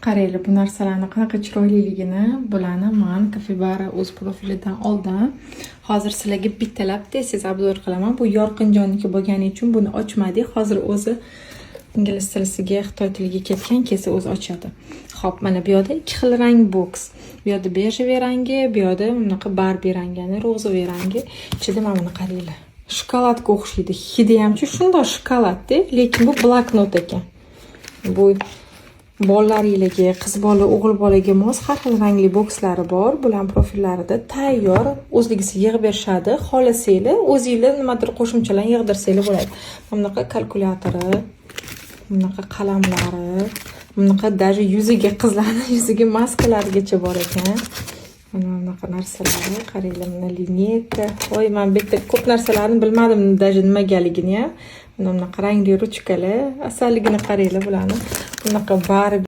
Qaranglar, bu narsalarni qanaqa chiroyliligini bularni men Capybara o'z profilidan oldim. Hozir sizlarga bittalab tez obzor qilaman. Bu yorqinjonniki bo'lgani uchun buni ochmadik. Hozir o'zi ingliz tiliga, xitoy tiliga ketgan keyin o'zi ochadi. Xo'p, mana bu yerda ikki xil rang boks. Bu yerda bejeviy rangi, bu yerda bunaqa Barbie rangi, ya'ni rozoviy rangi. Ichida mana buni qaranglar. Shokoladga o'xshaydi. Hidi hamchi shunday shokoladda, lekin bu bloknot ekan. Bu bolalaringizga, qiz bola, o'g'il bolaga mos har xil rangli bokslari bor. Bular profillarida tayyor o'zligicha yig'ib berishadi. Xohlasanglar, o'zingizlar nimadir qo'shimchalar yig'dirsanglar bo'ladi. Bunaqa kalkulyatori, bunaqa qalamlari, bunaqa даже yuziga, qizlarning yuziga maskalarigacha bor ekan. Mana bunaqa narsalar, qaranglar, mana lineyka. Voy, men bu yerda ko'p narsalarni bilmadim, даже nimagaligini ham. Bunaqa rangli ruchkalar, asalligini qaranglar bularni. Bunaqa Barbie